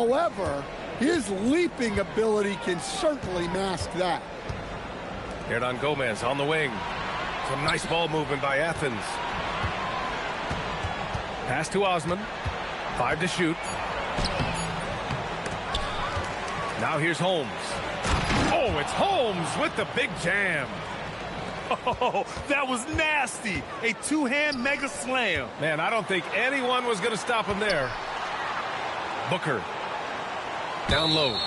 However, his leaping ability can certainly mask that. Hernan Gomez on the wing. Some nice ball movement by Athens. Pass to Osman. 5 to shoot. Now here's Holmes. Oh, it's Holmes with the big jam. Oh, that was nasty. A two-hand mega slam. Man, I don't think anyone was going to stop him there. Booker. Down low.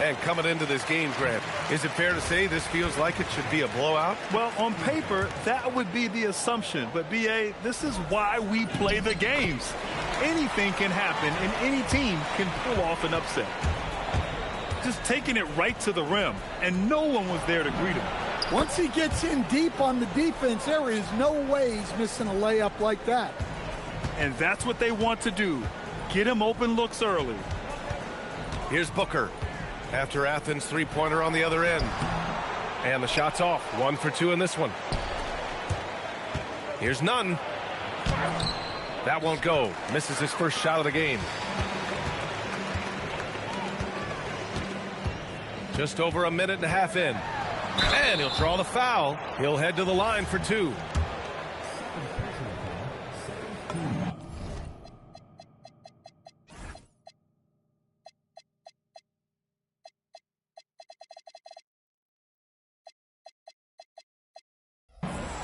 And coming into this game, Grant, is it fair to say this feels like it should be a blowout? Well, on paper, that would be the assumption. But, B.A., this is why we play the games. Anything can happen, and any team can pull off an upset. Just taking it right to the rim, and no one was there to greet him. Once he gets in deep on the defense, there is no way he's missing a layup like that. And that's what they want to do. Get him open looks early. Here's Booker. After Athens' three-pointer on the other end. And the shot's off. 1 for 2 in this one. Here's Nunn. That won't go. Misses his first shot of the game. Just over a minute and a half in. And he'll draw the foul. He'll head to the line for 2.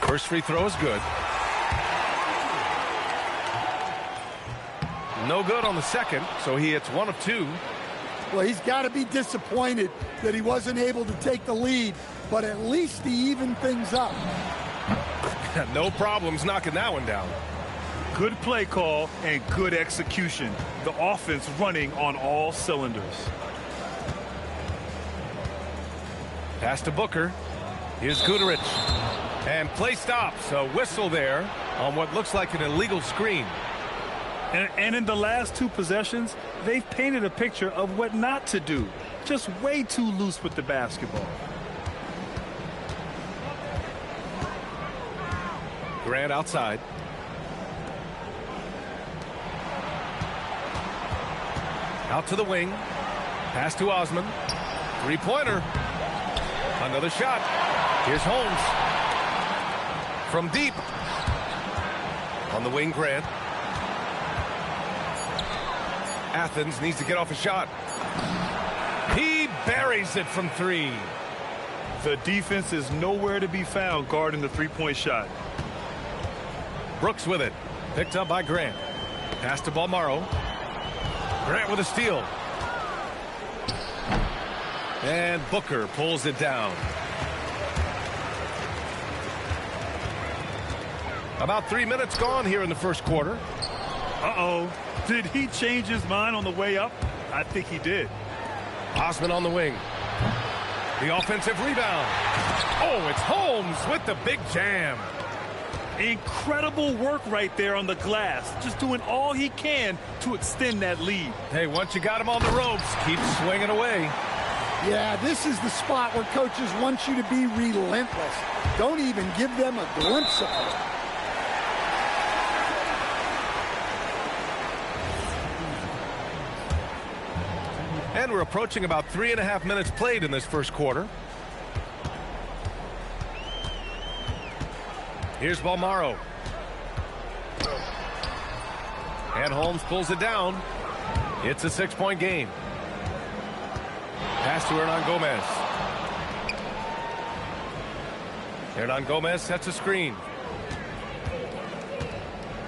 First free throw is good. No good on the second, so he hits 1 of 2. Well, he's got to be disappointed that he wasn't able to take the lead, but at least he evened things up. No problems knocking that one down. Good play call and good execution. The offense running on all cylinders. Pass to Booker. Here's Guterich. And play stops. A whistle there on what looks like an illegal screen. And in the last 2 possessions, they've painted a picture of what not to do. Just way too loose with the basketball. Grant outside. Out to the wing. Pass to Osman. Three-pointer. Another shot. Here's Holmes. From deep. On the wing, Grant. Athens needs to get off a shot. He buries it from 3. The defense is nowhere to be found guarding the three-point shot. Brooks with it. Picked up by Grant. Pass to Balmaro. Grant with a steal. And Booker pulls it down. About 3 minutes gone here in the first quarter. Uh-oh. Did he change his mind on the way up? I think he did. Osman on the wing. The offensive rebound. Oh, it's Holmes with the big jam. Incredible work right there on the glass. Just doing all he can to extend that lead. Hey, once you got him on the ropes, keep swinging away. Yeah, this is the spot where coaches want you to be relentless. Don't even give them a glimpse of it. And we're approaching about 3.5 minutes played in this first quarter. Here's Balmaro. And Holmes pulls it down. It's a 6-point game. Pass to Hernan Gomez. Hernan Gomez sets a screen.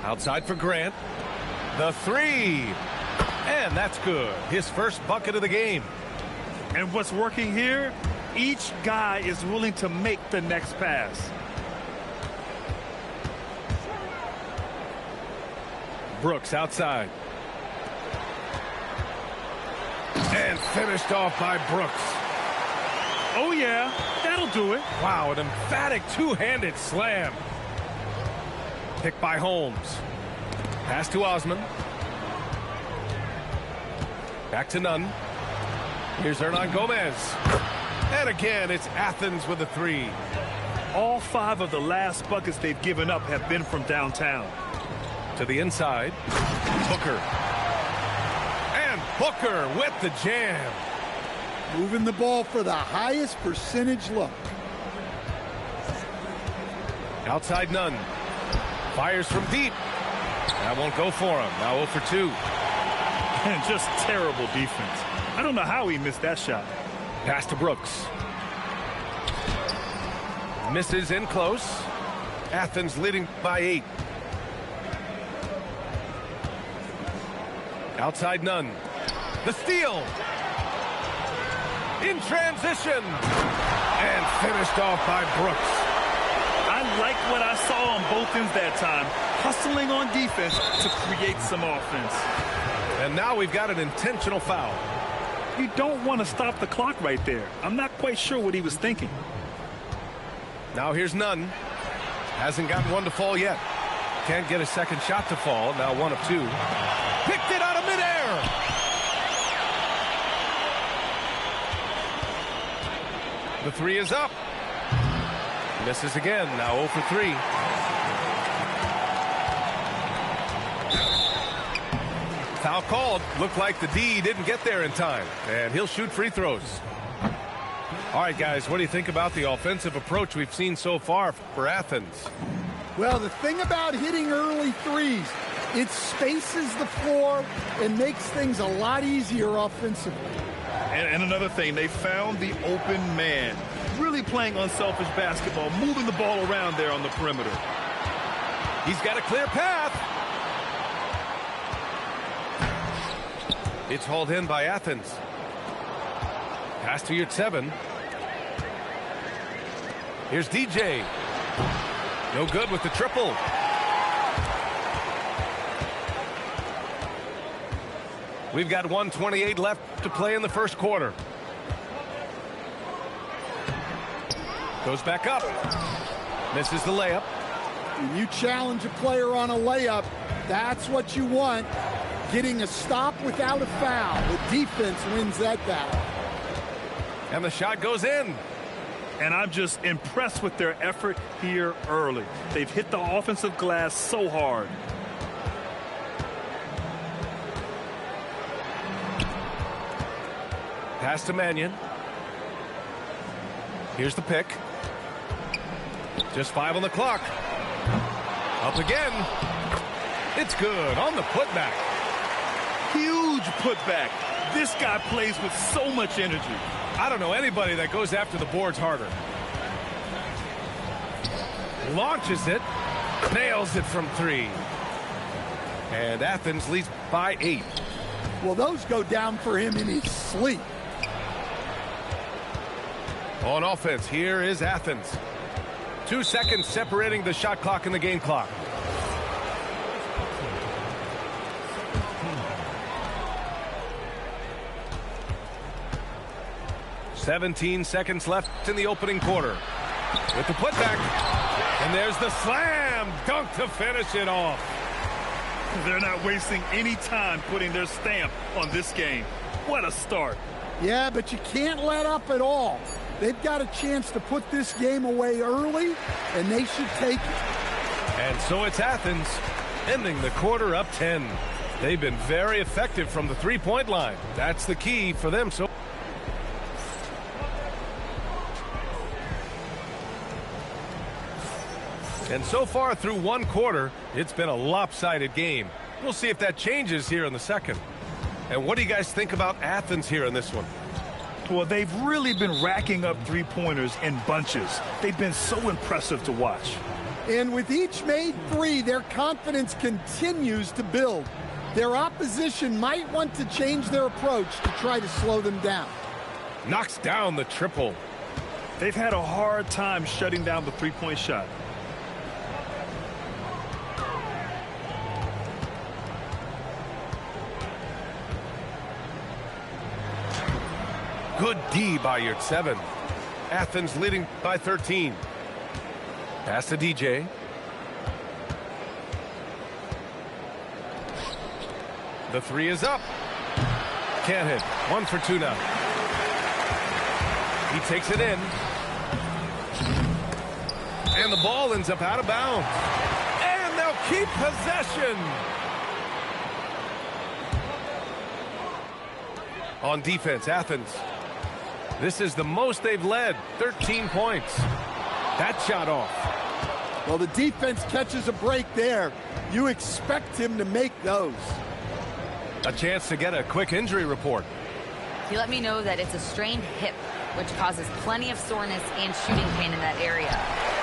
Outside for Grant. The 3. And that's good. His first bucket of the game. And what's working here? Each guy is willing to make the next pass. Brooks outside. And finished off by Brooks. Oh, yeah. That'll do it. Wow, an emphatic two-handed slam. Picked by Holmes. Pass to Osman. Back to Nunn. Here's Hernan Gomez. And again, it's Athens with a 3. All 5 of the last buckets they've given up have been from downtown. To the inside. Booker. And Booker with the jam. Moving the ball for the highest percentage look. Outside Nunn. Fires from deep. That won't go for him. Now 0 for 2. And just terrible defense. I don't know how he missed that shot. Pass to Brooks. Misses in close. Athens leading by 8. Outside Nunn. The steal. In transition. And finished off by Brooks. I like what I saw on both ends that time. Hustling on defense to create some offense. And now we've got an intentional foul. You don't want to stop the clock right there. I'm not quite sure what he was thinking. Now here's Nunn. Hasn't gotten one to fall yet. Can't get a second shot to fall. Now 1 of 2. Picked it out of midair. The 3 is up. Misses again. Now 0 for 3. Foul called. Looked like the D didn't get there in time. And he'll shoot free throws. All right, guys, what do you think about the offensive approach we've seen so far for Athens? Well, the thing about hitting early threes, it spaces the floor and makes things a lot easier offensively. And another thing, they found the open man. Really playing unselfish basketball, moving the ball around there on the perimeter. He's got a clear path. It's hauled in by Athens. Pass to EuroLeague. Here's DJ. No good with the triple. We've got 1:28 left to play in the first quarter. Goes back up. Misses the layup. When you challenge a player on a layup, that's what you want. Getting a stop without a foul. The defense wins that battle. And the shot goes in. And I'm just impressed with their effort here early. They've hit the offensive glass so hard. Pass to Mannion. Here's the pick. Just 5 on the clock. Up again. It's good on the putback. Huge putback. This guy plays with so much energy. I don't know anybody that goes after the boards harder. Launches it. Nails it from 3. And Athens leads by 8. Well, those go down for him in his sleep. On offense, here is Athens. 2 seconds separating the shot clock and the game clock. "17 seconds left in the opening quarter. With the putback. And there's the slam dunk to finish it off. They're not wasting any time putting their stamp on this game. What a start. Yeah, but you can't let up at all. They've got a chance to put this game away early, and they should take it. And so it's Athens ending the quarter up 10. They've been very effective from the three-point line. That's the key for them. And so far through one quarter, it's been a lopsided game. We'll see if that changes here in the second. And what do you guys think about Athens here in this one? Well, they've really been racking up three-pointers in bunches. They've been so impressive to watch. And with each made 3, their confidence continues to build. Their opposition might want to change their approach to try to slow them down. Knocks down the triple. They've had a hard time shutting down the three-point shot. Good D by EuroLeague. Athens leading by 13. Pass to DJ. The 3 is up. Can't hit. 1 for 2 now. He takes it in. And the ball ends up out of bounds. And they'll keep possession. On defense, Athens. This is the most they've led, 13 points. That shot off. Well, the defense catches a break there. You expect him to make those. A chance to get a quick injury report. He let me know that it's a strained hip, which causes plenty of soreness and shooting pain in that area.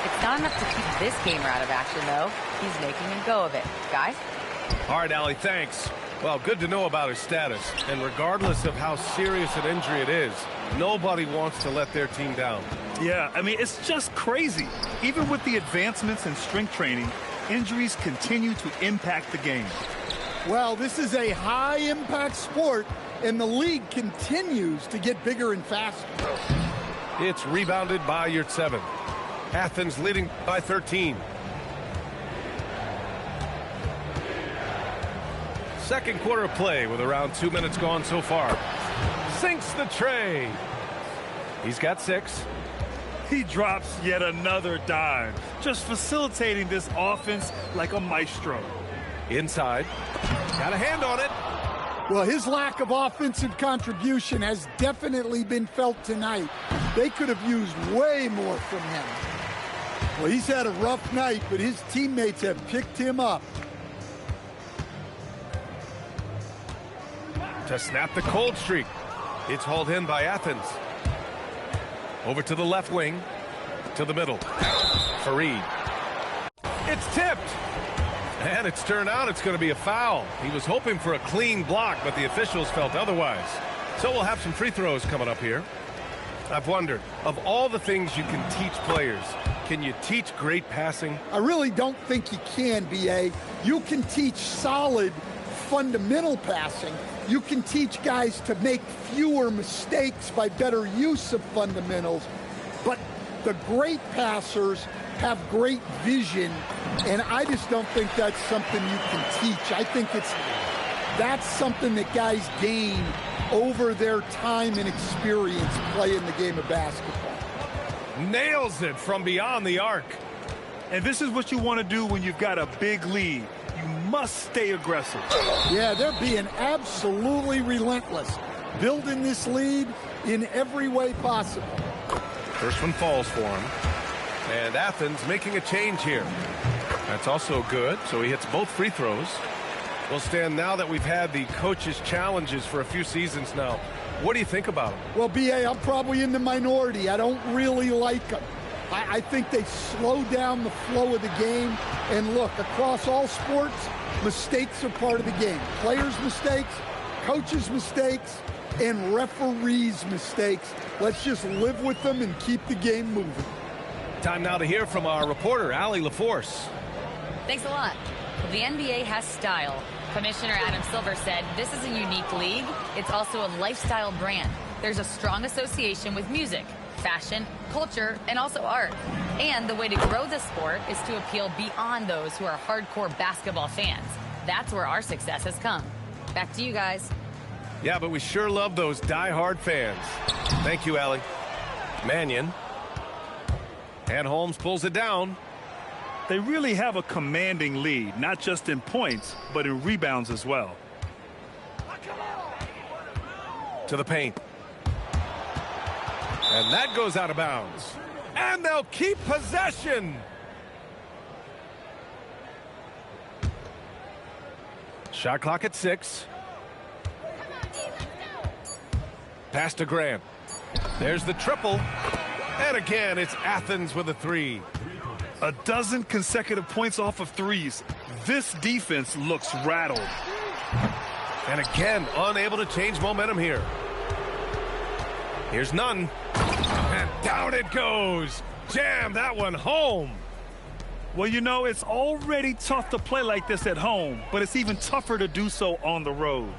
It's not enough to keep this gamer out of action, though. He's making a go of it. Guys? All right, Allie, thanks. Well, good to know about his status. And regardless of how serious an injury it is, nobody wants to let their team down. Yeah, I mean, it's just crazy. Even with the advancements in strength training, injuries continue to impact the game. Well, this is a high-impact sport, and the league continues to get bigger and faster. It's rebounded by EuroLeague. Athens leading by 13. Second quarter of play with around 2 minutes gone so far. Sinks the tray. He's got 6. He drops yet another dime, just facilitating this offense like a maestro. Inside. Got a hand on it. Well, his lack of offensive contribution has definitely been felt tonight. They could have used way more from him. Well, he's had a rough night, but his teammates have picked him up. To snap the cold streak. It's hauled in by Athens. Over to the left wing. To the middle. Fareed. It's tipped. And it's turned out it's going to be a foul. He was hoping for a clean block, but the officials felt otherwise. So we'll have some free throws coming up here. I've wondered, of all the things you can teach players, can you teach great passing? I really don't think you can, BA. You can teach solid fundamental passing. You can teach guys to make fewer mistakes by better use of fundamentals. But the great passers have great vision, and I just don't think that's something you can teach. I think that's something that guys gain over their time and experience playing the game of basketball. Nails it from beyond the arc. And this is what you want to do when you've got a big lead. You must stay aggressive. Yeah, they're being absolutely relentless, building this lead in every way possible. First one falls for him. And Athens making a change here. That's also good, so he hits both free throws. Well, Stan, now that we've had the coaches' challenges for a few seasons now, what do you think about them? Well, BA, I'm probably in the minority. I don't really like them. I think they slow down the flow of the game. And look, across all sports, mistakes are part of the game. Players' mistakes, coaches' mistakes, and referees' mistakes. Let's just live with them and keep the game moving. Time now to hear from our reporter, Allie LaForce. Thanks a lot. Well, the NBA has style. Commissioner Adam Silver said this is a unique league. It's also a lifestyle brand. There's a strong association with music, fashion, culture, and also art. And the way to grow the sport is to appeal beyond those who are hardcore basketball fans. That's where our success has come. Back to you guys. Yeah, but we sure love those die-hard fans. Thank you, Allie. Mannion. And Holmes pulls it down. They really have a commanding lead, not just in points, but in rebounds as well. To the paint. And that goes out of bounds. And they'll keep possession. Shot clock at 6. Pass to Grant. There's the triple. And again, it's Athens with a 3. A dozen consecutive points off of threes. This defense looks rattled. And again, unable to change momentum here. Here's none. And down it goes. Jam that one home. Well, you know, it's already tough to play like this at home, but it's even tougher to do so on the road.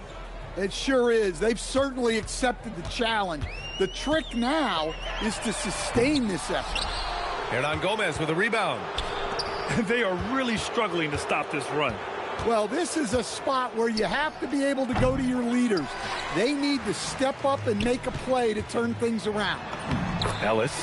It sure is. They've certainly accepted the challenge. The trick now is to sustain this effort. Hernan Gomez with a rebound. They are really struggling to stop this run. Well, this is a spot where you have to be able to go to your leaders. They need to step up and make a play to turn things around. Ellis.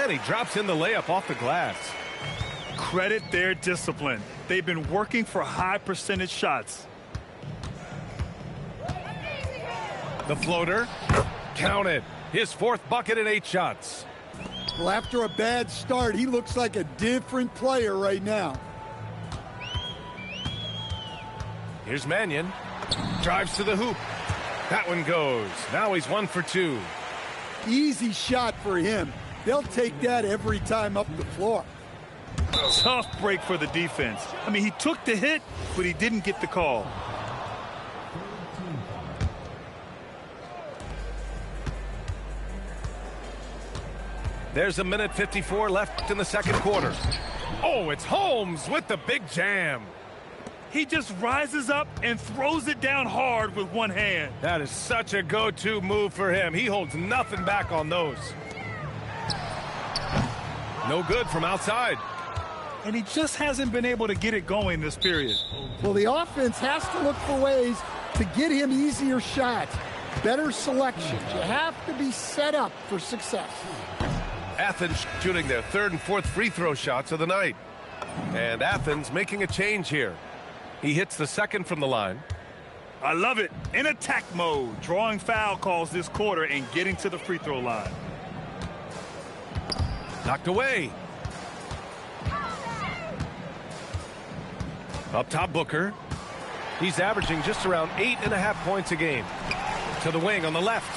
And he drops in the layup off the glass. Credit their discipline. They've been working for high percentage shots. The floater, counted. His fourth bucket in 8 shots. Well, after a bad start, he looks like a different player right now. Here's Mannion. Drives to the hoop. That one goes. Now he's 1 for 2. Easy shot for him. They'll take that every time up the floor. Tough break for the defense. I mean, he took the hit, but he didn't get the call. There's 1:54 left in the second quarter. Oh, it's Holmes with the big jam. He just rises up and throws it down hard with one hand. That is such a go-to move for him. He holds nothing back on those. No good from outside. And he just hasn't been able to get it going this period. Well, the offense has to look for ways to get him easier shots, better selections. You have to be set up for success. Athens shooting their third and fourth free throw shots of the night. And Athens making a change here. He hits the second from the line. I love it. In attack mode, drawing foul calls this quarter and getting to the free throw line. Knocked away. Up top, Booker. He's averaging just around 8.5 points a game. To the wing on the left.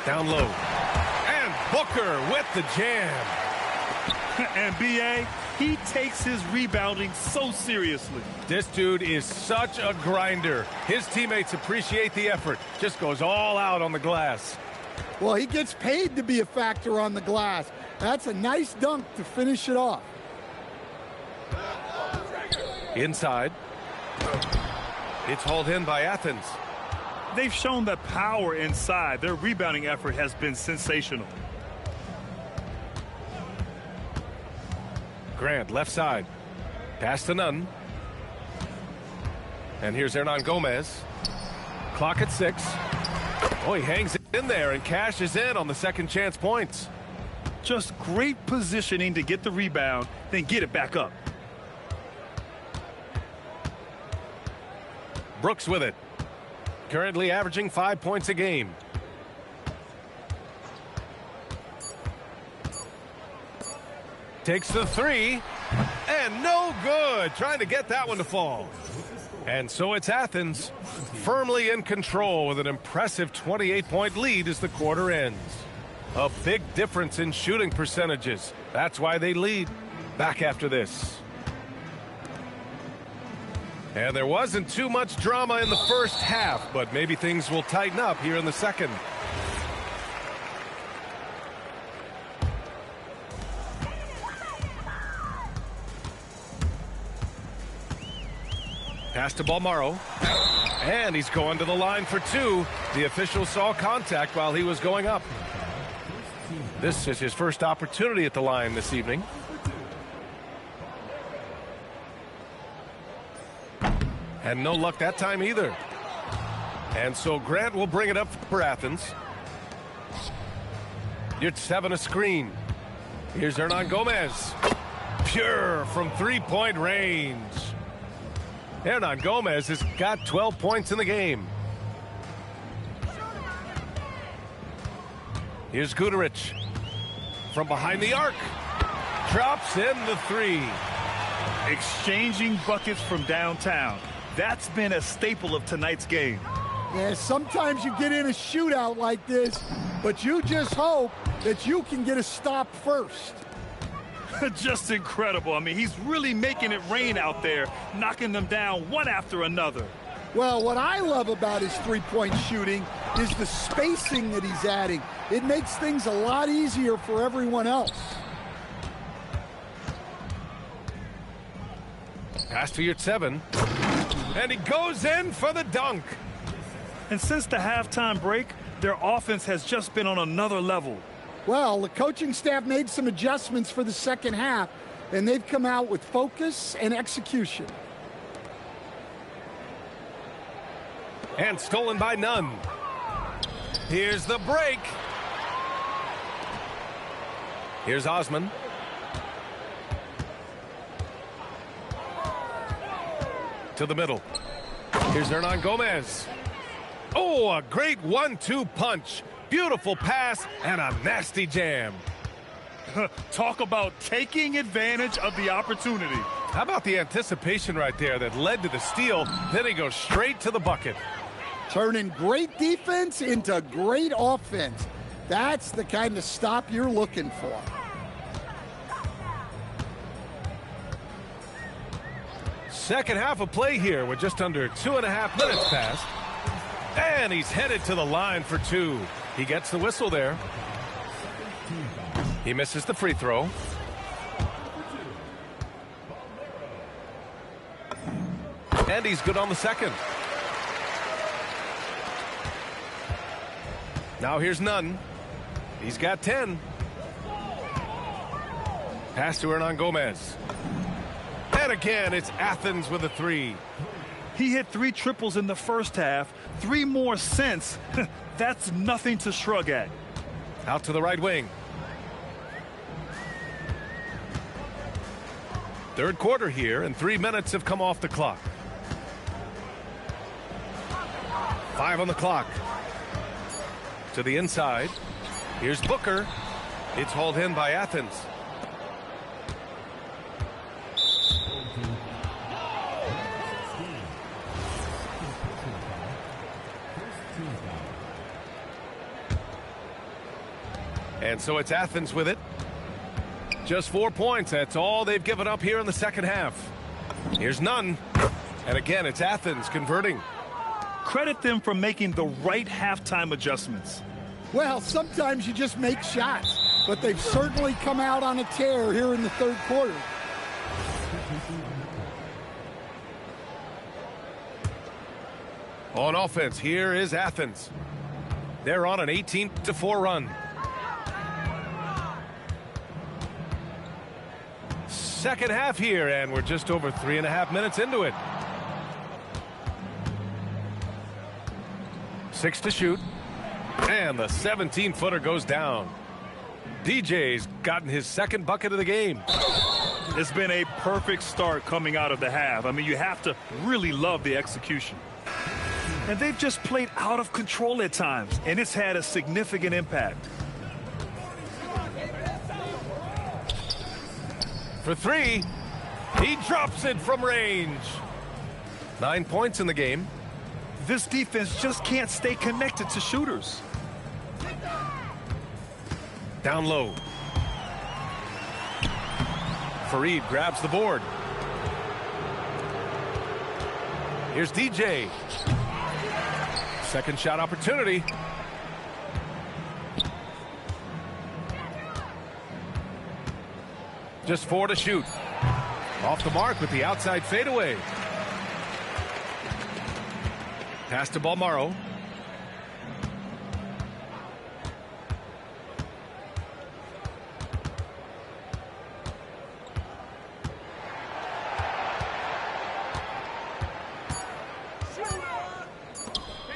Down low. And Booker with the jam. And B.A., he takes his rebounding so seriously. This dude is such a grinder. His teammates appreciate the effort. Just goes all out on the glass. Well, he gets paid to be a factor on the glass. That's a nice dunk to finish it off. Inside. It's hauled in by Athens. They've shown the power inside. Their rebounding effort has been sensational. Grant, left side. Pass to Nunn. And here's Hernan Gomez. Clock at 6. Oh, he hangs it in there and cashes in on the second chance points. Just great positioning to get the rebound, then get it back up. Brooks with it. Currently averaging 5 points a game. Takes the 3. And no good. Trying to get that one to fall. And so it's Athens firmly in control with an impressive 28-point lead as the quarter ends. A big difference in shooting percentages. That's why they lead. Back after this. And there wasn't too much drama in the first half, but maybe things will tighten up here in the second. Pass to Balmaro. And he's going to the line for 2. The official saw contact while he was going up. This is his first opportunity at the line this evening. And no luck that time either. And so Grant will bring it up for Athens. EuroCup a screen. Here's Hernan Gomez. Pure from three-point range. Hernan Gomez has got 12 points in the game. Here's Guduric. From behind the arc. Drops in the 3. Exchanging buckets from downtown. That's been a staple of tonight's game. Yeah, sometimes you get in a shootout like this, but you just hope that you can get a stop first. Just incredible. I mean, he's really making it rain out there, knocking them down one after another. Well, what I love about his three-point shooting is the spacing that he's adding. It makes things a lot easier for everyone else. Pass to EuroCup. And he goes in for the dunk. And since the halftime break, their offense has just been on another level. Well, the coaching staff made some adjustments for the second half, and they've come out with focus and execution. And stolen by Nunn. Here's the break. Here's Osman. To the middle. Here's Hernan Gomez. Oh, a great 1-2 punch. Beautiful pass and a nasty jam. Talk about taking advantage of the opportunity. How about the anticipation right there that led to the steal? Then he goes straight to the bucket. Turning great defense into great offense. That's the kind of stop you're looking for. Second half of play here with just under 2.5 minutes passed. And he's headed to the line for 2. He gets the whistle there. He misses the free throw. And he's good on the second. Now here's Nunn. He's got 10. Pass to Hernan Gomez. And again, it's Athens with a 3. He hit 3 triples in the first half, 3 more since. That's nothing to shrug at. Out to the right wing. Third quarter here, and 3 minutes have come off the clock. 5 on the clock. To the inside. Here's Booker. It's hauled in by Athens. And so it's Athens with it. Just 4 points. That's all they've given up here in the second half. Here's Nunn. And again, it's Athens converting. Credit them for making the right halftime adjustments. Well, sometimes you just make shots, but they've certainly come out on a tear here in the third quarter. On offense, here is Athens. They're on an 18-4 run. Second half here, and we're just over 3.5 minutes into it. 6 to shoot. And the 17-footer goes down. DJ's gotten his second bucket of the game. It's been a perfect start coming out of the half. I mean, you have to really love the execution. And they've just played out of control at times, and it's had a significant impact. For 3, he drops it from range. 9 points in the game. This defense just can't stay connected to shooters. Down low. Fareed grabs the board. Here's DJ. Second shot opportunity. Just 4 to shoot. Off the mark with the outside fadeaway. Pass to Balmaro.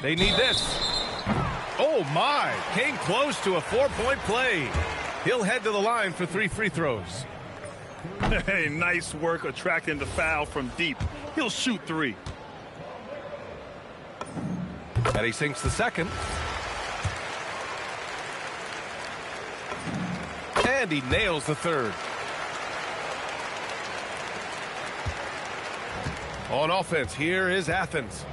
They need this. Oh my, came close to a 4-point play. He'll head to the line for 3 free throws. Hey, nice work attracting the foul from deep. He'll shoot 3. And he sinks the second. And he nails the third. On offense, here is Athens.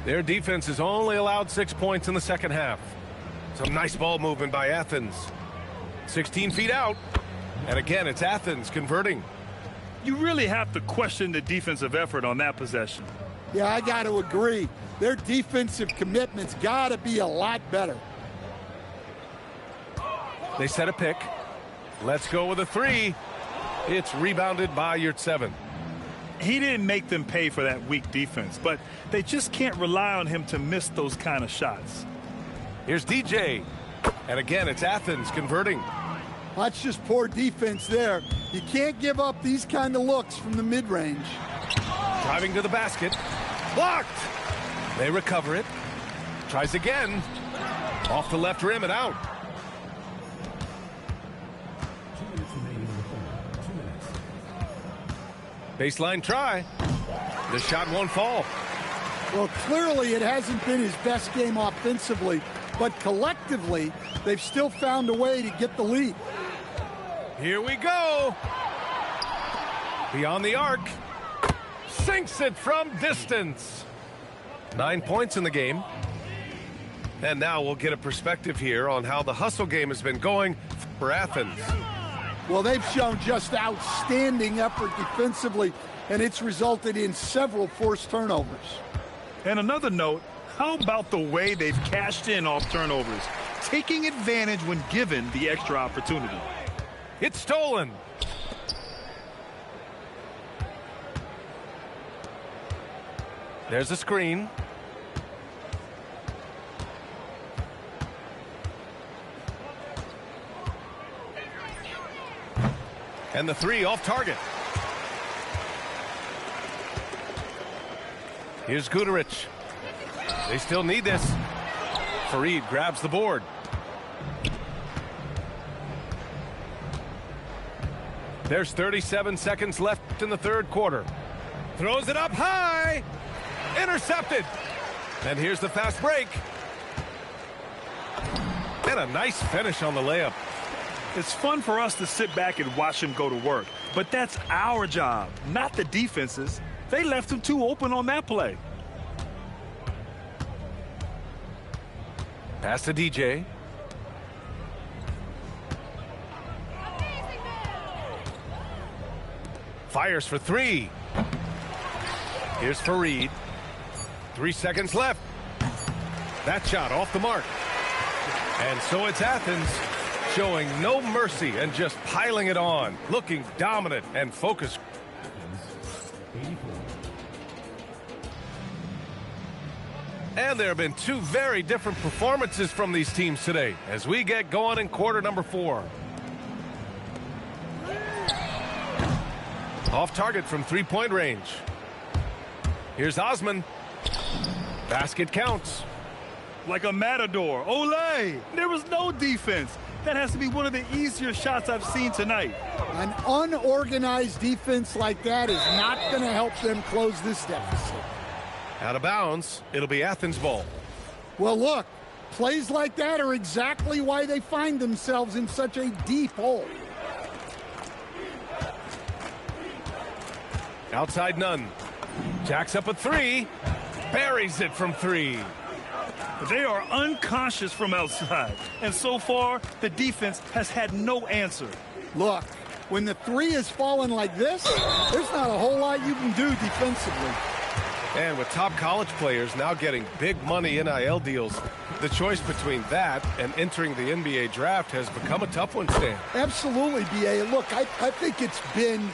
Their defense has only allowed 6 points in the second half. Some nice ball movement by Athens. 16 feet out. And again, it's Athens converting. You really have to question the defensive effort on that possession. Yeah, I got to agree. Their defensive commitment's got to be a lot better. They set a pick. Let's go with a 3. It's rebounded by EuroCup. He didn't make them pay for that weak defense, but they just can't rely on him to miss those kind of shots. Here's DJ. And again, it's Athens converting. That's just poor defense there. You can't give up these kind of looks from the mid-range. Driving to the basket. Blocked. They recover it. Tries again. Off the left rim and out. Baseline try. The shot won't fall. Well, clearly it hasn't been his best game offensively, but collectively, they've still found a way to get the lead. Here we go. Beyond the arc. Sinks it from distance. 9 points in the game. And now we'll get a perspective here on how the hustle game has been going for Athens. Well, they've shown just outstanding effort defensively, and it's resulted in several forced turnovers. And another note, how about the way they've cashed in off turnovers, taking advantage when given the extra opportunity? It's stolen. There's a screen. And the three off target. Here's Guduric. They still need this. Fareed grabs the board. There's 37 seconds left in the third quarter. Throws it up high. Intercepted. And here's the fast break. And a nice finish on the layup. It's fun for us to sit back and watch him go to work, but that's our job, not the defense's. They left him too open on that play. Pass to DJ. Fires for three. Here's Fareed. 3 seconds left. That shot off the mark. And so it's Athens showing no mercy and just piling it on, looking dominant and focused. And there have been two very different performances from these teams today as we get going in quarter number 4. Off target from three-point range. Here's Osman. Basket counts. Like a matador. Olay! There was no defense. That has to be one of the easier shots I've seen tonight. An unorganized defense like that is not going to help them close this deficit. Out of bounds. It'll be Athens ball. Well, look, plays like that are exactly why they find themselves in such a deep hole. Outside none. Jacks up a three. Buries it from three. They are unconscious from outside, and so far, the defense has had no answer. Look, when the three is falling like this, there's not a whole lot you can do defensively. And with top college players now getting big money NIL deals, the choice between that and entering the NBA draft has become a tough one, Stan. Absolutely, B.A. Look, I think it's been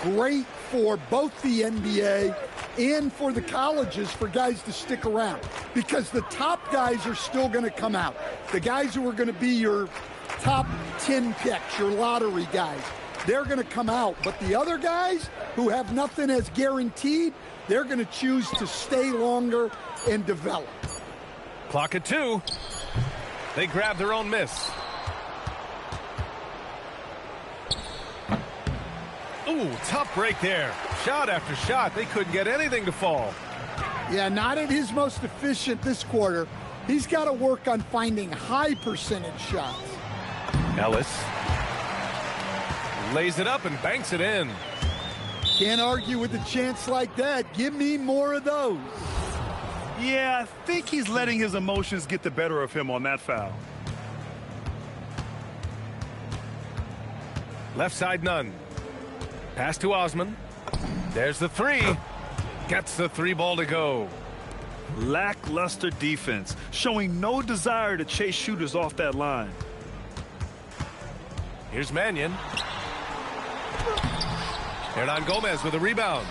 great for both the NBA and for the colleges for guys to stick around because the top guys are still going to come out. The guys who are going to be your top 10 picks, your lottery guys, they're going to come out. But the other guys who have nothing as guaranteed, they're going to choose to stay longer and develop. Clock at 2. They grab their own miss. Ooh, tough break there. Shot after shot. They couldn't get anything to fall. Yeah, not at his most efficient this quarter. He's got to work on finding high percentage shots. Ellis lays it up and banks it in. Can't argue with a chance like that. Give me more of those. Yeah, I think he's letting his emotions get the better of him on that foul. Left side none. Pass to Osman. There's the three. Gets the three ball to go. Lackluster defense, showing no desire to chase shooters off that line. Here's Mannion. Hernan Gomez with a rebound.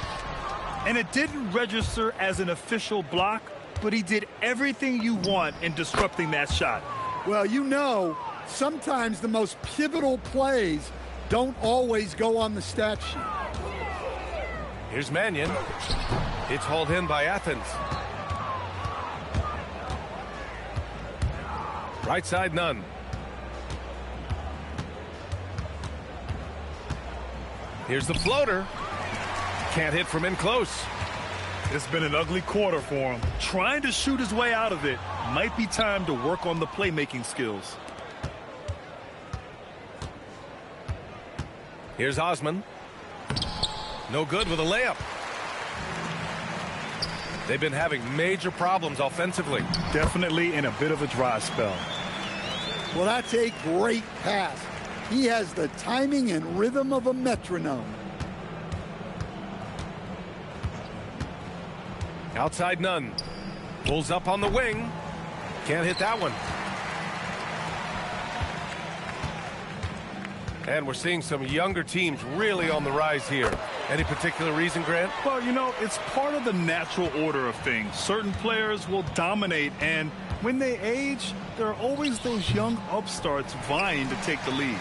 And it didn't register as an official block, but he did everything you want in disrupting that shot. Well, you know, sometimes the most pivotal plays don't always go on the stat sheet. Here's Mannion. It's hauled in by Athens. Right side none. Here's the floater. Can't hit from in close. It's been an ugly quarter for him. Trying to shoot his way out of it. Might be time to work on the playmaking skills. Here's Osman. No good with a layup. They've been having major problems offensively. Definitely in a bit of a dry spell. Well, that's a great pass. He has the timing and rhythm of a metronome. Outside none. Pulls up on the wing. Can't hit that one. And we're seeing some younger teams really on the rise here. Any particular reason, Grant? Well, you know, it's part of the natural order of things. Certain players will dominate, and when they age, there are always those young upstarts vying to take the lead.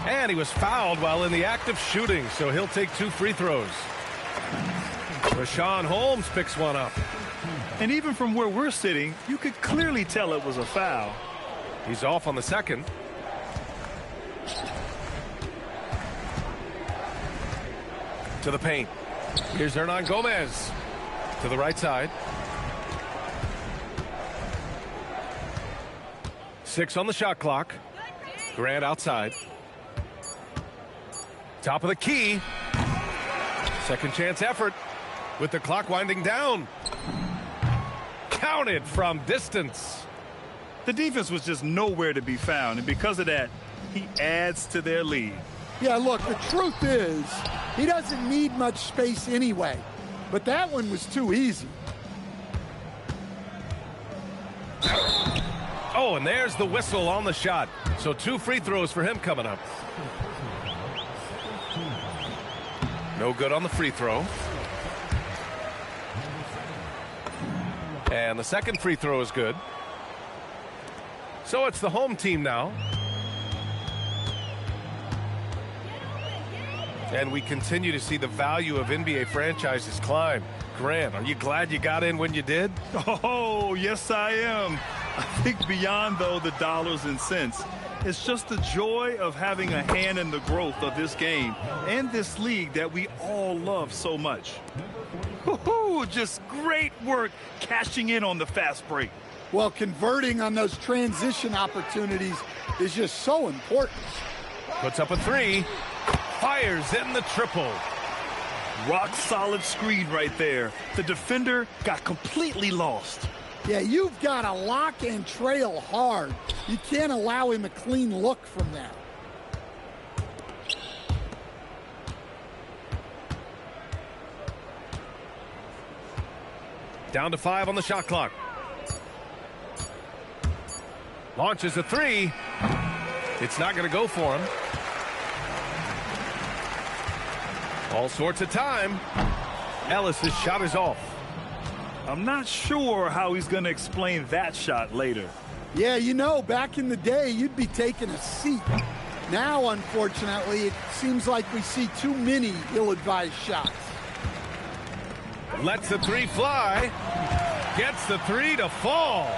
And he was fouled while in the act of shooting, so he'll take 2 free throws. Rashawn Holmes picks one up. And even from where we're sitting, you could clearly tell it was a foul. He's off on the second. To the paint. Here's Hernan Gomez. To the right side. 6 on the shot clock. Grant outside. Top of the key. Second chance effort with the clock winding down. Counted from distance. The defense was just nowhere to be found, and because of that, he adds to their lead. Yeah, look, the truth is, he doesn't need much space anyway. But that one was too easy. Oh, and there's the whistle on the shot. So 2 free throws for him coming up. No good on the free throw. And the second free throw is good. So it's the home team now. And we continue to see the value of NBA franchises climb. Grant, are you glad you got in when you did? Oh, yes, I am. I think beyond, though, the dollars and cents, it's just the joy of having a hand in the growth of this game and this league that we all love so much. Woohoo! Just great work cashing in on the fast break. Well, converting on those transition opportunities is just so important. Puts up a 3. Fires in the triple. Rock solid screen right there. The defender got completely lost. Yeah, you've got to lock and trail hard. You can't allow him a clean look from that. Down to 5 on the shot clock. Launches a 3. It's not going to go for him. All sorts of time. Ellis's shot is off. I'm not sure how he's going to explain that shot later. Yeah, you know, back in the day, you'd be taking a seat. Now, unfortunately, it seems like we see too many ill-advised shots. Lets the 3 fly. Gets the 3 to fall.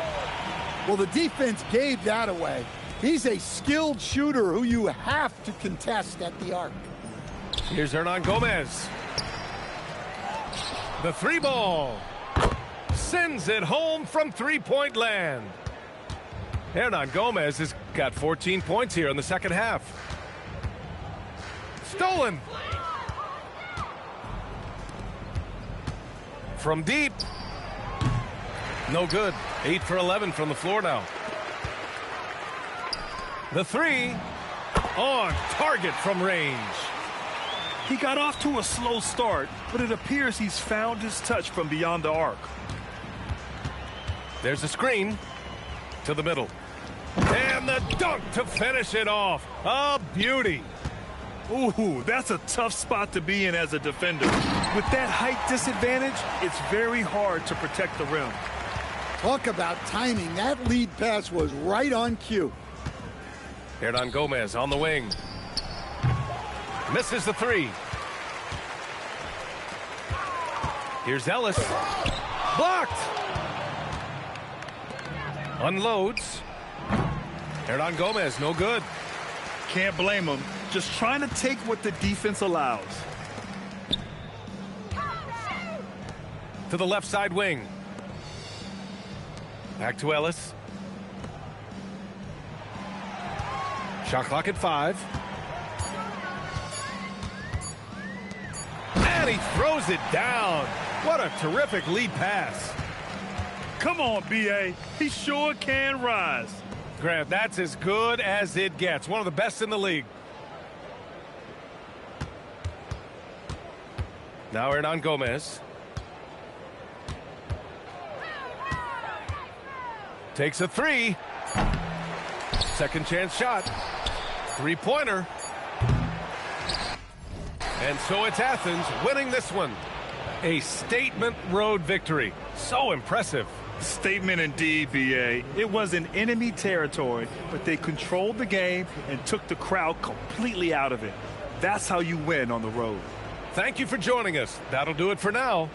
Well, the defense gave that away. He's a skilled shooter who you have to contest at the arc. Here's Hernan Gomez. The 3 ball. Sends it home from three-point land. Hernan Gomez has got 14 points here in the second half. Stolen. From deep. No good. 8 for 11 from the floor now. The 3 on target from range. He got off to a slow start, but it appears he's found his touch from beyond the arc. There's a screen to the middle. And the dunk to finish it off. A beauty. Ooh, that's a tough spot to be in as a defender. With that height disadvantage, it's very hard to protect the rim. Talk about timing. That lead pass was right on cue. Hernan Gomez on the wing. Misses the 3. Here's Ellis. Blocked. Unloads. Hernan Gomez, no good. Can't blame him. Just trying to take what the defense allows. To the left side wing. Back to Ellis. Shot clock at 5. And he throws it down. What a terrific lead pass. Come on, BA. He sure can rise. Grant, that's as good as it gets. One of the best in the league. Now Hernan Gomez. Takes a 3. Second chance shot. 3-pointer. And so it's Athens winning this one. A statement road victory. So impressive. Statement indeed, BA. It was in enemy territory, but they controlled the game and took the crowd completely out of it. That's how you win on the road. Thank you for joining us. That'll do it for now.